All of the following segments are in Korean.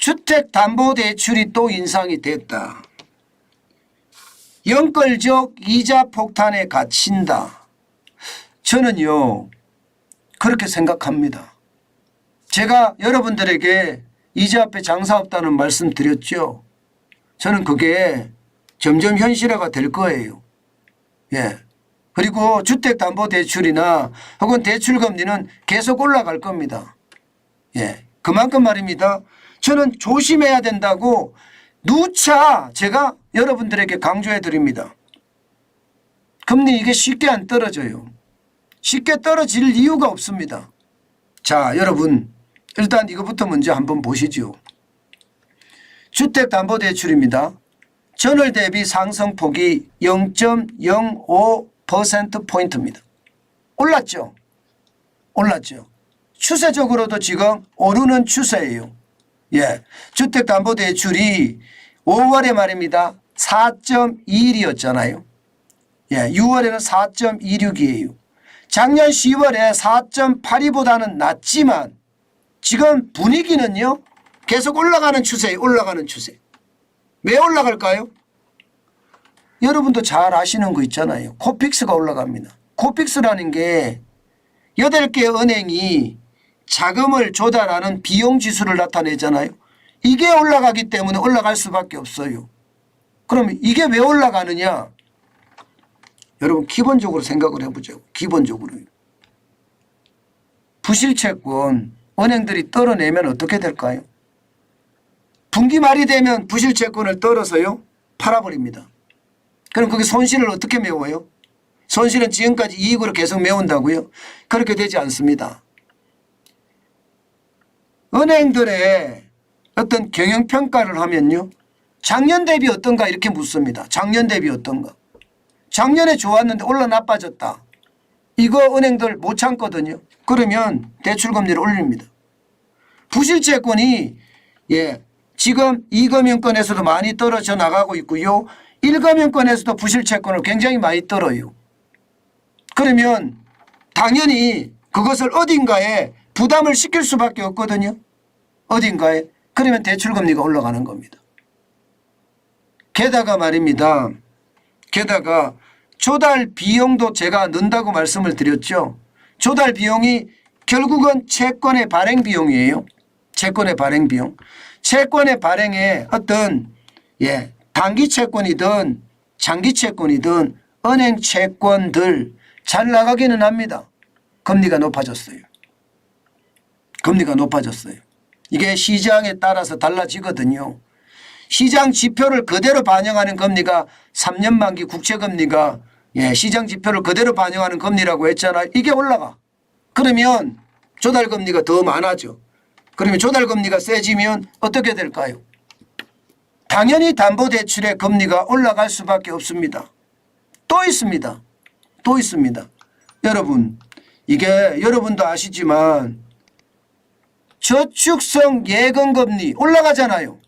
주택담보대출이 또 인상이 됐다. 영끌적 이자 폭탄에 갇힌다. 저는요 그렇게 생각합니다. 제가 여러분들에게 이자 앞에 장사 없다는 말씀 드렸죠. 저는 그게 점점 현실화가 될 거예요. 예. 그리고 주택담보대출이나 혹은 대출금리는 계속 올라갈 겁니다. 예. 그만큼 말입니다. 저는 조심해야 된다고 누차 제가 여러분들에게 강조해 드립니다. 금리 이게 쉽게 안 떨어져요. 쉽게 떨어질 이유가 없습니다. 자, 여러분 일단 이것부터 먼저 한번 보시죠. 주택담보대출입니다. 전월 대비 상승폭이 0.05%포인트입니다. 올랐죠? 올랐죠. 추세적으로도 지금 오르는 추세예요. 예, 주택담보대출이 5월에 말입니다. 4.21이었잖아요. 예, 6월에는 4.26이에요. 작년 10월에 4.82보다는 낮지만 지금 분위기는요. 계속 올라가는 추세예요. 올라가는 추세. 왜 올라갈까요? 여러분도 잘 아시는 거 있잖아요. 코픽스가 올라갑니다. 코픽스라는 게 8개 은행이 자금을 조달하는 비용 지수를 나타내잖아요. 이게 올라가기 때문에 올라갈 수밖에 없어요. 그러면 이게 왜 올라가느냐? 여러분 기본적으로 생각을 해보죠. 기본적으로. 부실채권 은행들이 떨어내면 어떻게 될까요? 분기 말이 되면 부실채권을 떨어서요 팔아버립니다. 그럼 그게 손실을 어떻게 메워요? 손실은 지금까지 이익으로 계속 메운다고요? 그렇게 되지 않습니다. 은행들의 어떤 경영평가를 하면요. 작년 대비 어떤가 이렇게 묻습니다. 작년 대비 어떤가. 작년에 좋았는데 올라 나빠졌다. 이거 은행들 못 참거든요. 그러면 대출금리를 올립니다. 부실채권이 지금 2금융권에서도 많이 떨어져 나가고 있고요. 1금융권에서도 부실채권을 굉장히 많이 떨어요. 그러면 당연히 그것을 어딘가에 부담을 시킬 수밖에 없거든요. 어딘가에. 그러면 대출금리가 올라가는 겁니다. 게다가 말입니다. 게다가 조달 비용도 제가 넣는다고 말씀을 드렸죠. 조달 비용이 결국은 채권의 발행 비용이에요. 채권의 발행 비용. 채권의 발행에 어떤 단기 채권이든 장기 채권이든 은행 채권들 잘 나가기는 합니다. 금리가 높아졌어요. 금리가 높아졌어요. 이게 시장에 따라서 달라지거든요. 시장 지표를 그대로 반영하는 금리가 3년 만기 국채금리가 시장 지표를 그대로 반영하는 금리라고 했잖아요. 이게 올라가. 그러면 조달금리가 더 많아져. 그러면 조달금리가 세지면 어떻게 될까요? 당연히 담보대출의 금리가 올라갈 수밖에 없습니다. 또 있습니다. 또 있습니다. 여러분 이게 여러분도 아시지만 저축성 예금금리 올라가잖아요.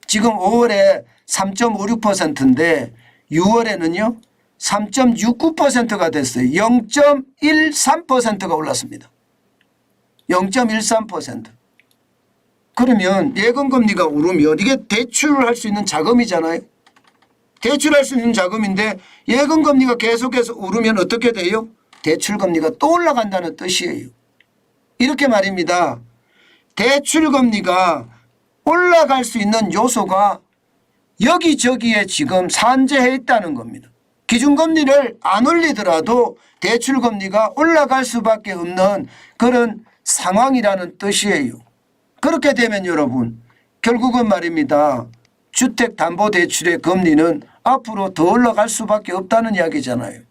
지금 5월에 3.56%인데 6월에는요 3.69%가 됐어요. 0.13%가 올랐습니다. 0.13%. 그러면 예금금리가 오르면 이게 대출을 할 수 있는 자금이잖아요. 대출할 수 있는 자금인데 예금금리가 계속해서 오르면 어떻게 돼요? 대출금리가 또 올라간다는 뜻이에요. 이렇게 말입니다. 대출금리가 올라갈 수 있는 요소가 여기저기에 지금 산재해 있다는 겁니다. 기준금리를 안 올리더라도 대출금리가 올라갈 수밖에 없는 그런 상황이라는 뜻이에요. 그렇게 되면 여러분 결국은 말입니다. 주택담보대출의 금리는 앞으로 더 올라갈 수밖에 없다는 이야기잖아요.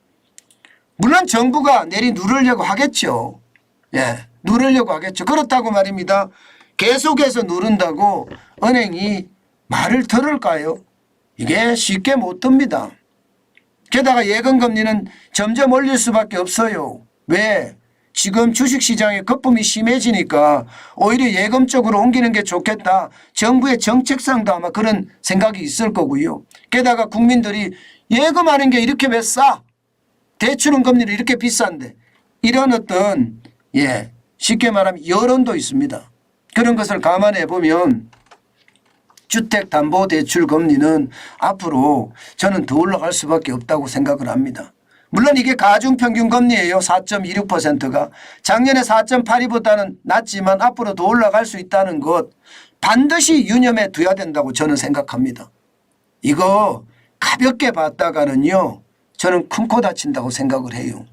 물론 정부가 내리누르려고 하겠죠. 누르려고 하겠죠. 그렇다고 말입니다. 계속해서 누른다고 은행이 말을 들을까요? 이게 쉽게 못 듭니다. 게다가 예금금리는 점점 올릴 수밖에 없어요. 왜? 지금 주식시장의 거품이 심해지니까 오히려 예금 쪽으로 옮기는 게 좋겠다. 정부의 정책상도 아마 그런 생각이 있을 거고요. 게다가 국민들이 예금하는 게 이렇게 왜 싸? 대출은 금리를 이렇게 비싼데 이런 어떤 쉽게 말하면 여론도 있습니다. 그런 것을 감안해 보면 주택담보대출 금리는 앞으로 저는 더 올라갈 수밖에 없다고 생각을 합니다. 물론 이게 가중평균금리예요. 4.26%가 작년에 4.82보다는 낮지만 앞으로 더 올라갈 수 있다는 것 반드시 유념해 둬야 된다고 저는 생각합니다. 이거 가볍게 봤다가는요 저는 큰 코 다친다고 생각을 해요.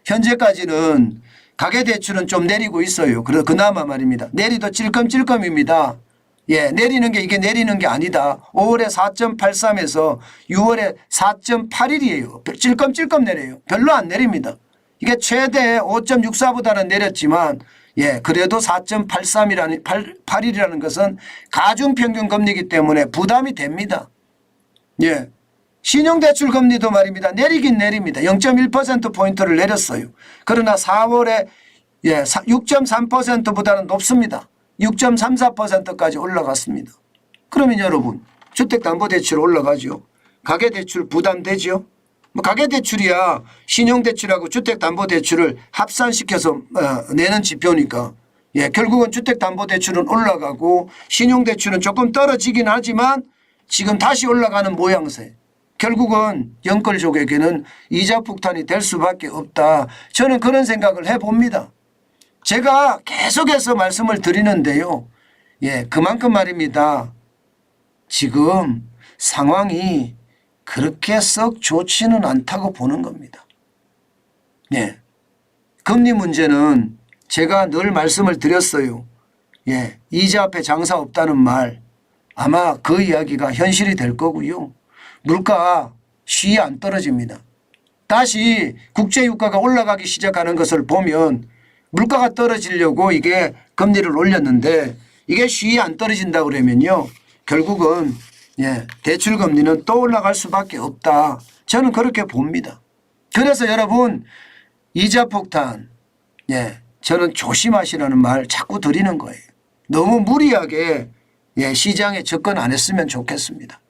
현재까지는 가계대출은 좀 내리고 있어요. 그나마 말입니다. 내리도 찔끔찔끔입니다. 예, 내리는 게 이게 내리는 게 아니다. 5월에 4.83에서 6월에 4.81이에요. 찔끔찔끔 내려요. 별로 안 내립니다. 이게 최대 5.64보다는 내렸지만 예, 그래도 8.1이라는 것은 가중평균 금리이기 때문에 부담이 됩니다. 예. 신용대출 금리도 말입니다. 내리긴 내립니다. 0.1%포인트를 내렸어요. 그러나 4월에 예, 6.3%보다는 높습니다. 6.34%까지 올라갔습니다. 그러면 여러분 주택담보대출 올라가죠. 가계대출 부담되죠. 뭐 가계대출이야 신용대출하고 주택담보대출을 합산시켜서 내는 지표니까 예, 결국은 주택담보대출은 올라가고 신용대출은 조금 떨어지긴 하지만 지금 다시 올라가는 모양새. 결국은 영끌족에게는 이자 폭탄이 될 수밖에 없다. 저는 그런 생각을 해봅니다. 제가 계속해서 말씀을 드리는데요. 예, 그만큼 말입니다. 지금 상황이 그렇게 썩 좋지는 않다고 보는 겁니다. 예, 금리 문제는 제가 늘 말씀을 드렸어요. 예, 이자 앞에 장사 없다는 말 아마 그 이야기가 현실이 될 거고요. 물가 쉬이 안 떨어집니다. 다시 국제유가가 올라가기 시작하는 것을 보면 물가가 떨어지려고 이게 금리를 올렸는데 이게 쉬이 안 떨어진다 그러면요. 결국은 예, 대출금리는 또 올라갈 수밖에 없다. 저는 그렇게 봅니다. 그래서 여러분 이자 폭탄 예, 저는 조심하시라는 말 자꾸 드리는 거예요. 너무 무리하게 예, 시장에 접근 안 했으면 좋겠습니다.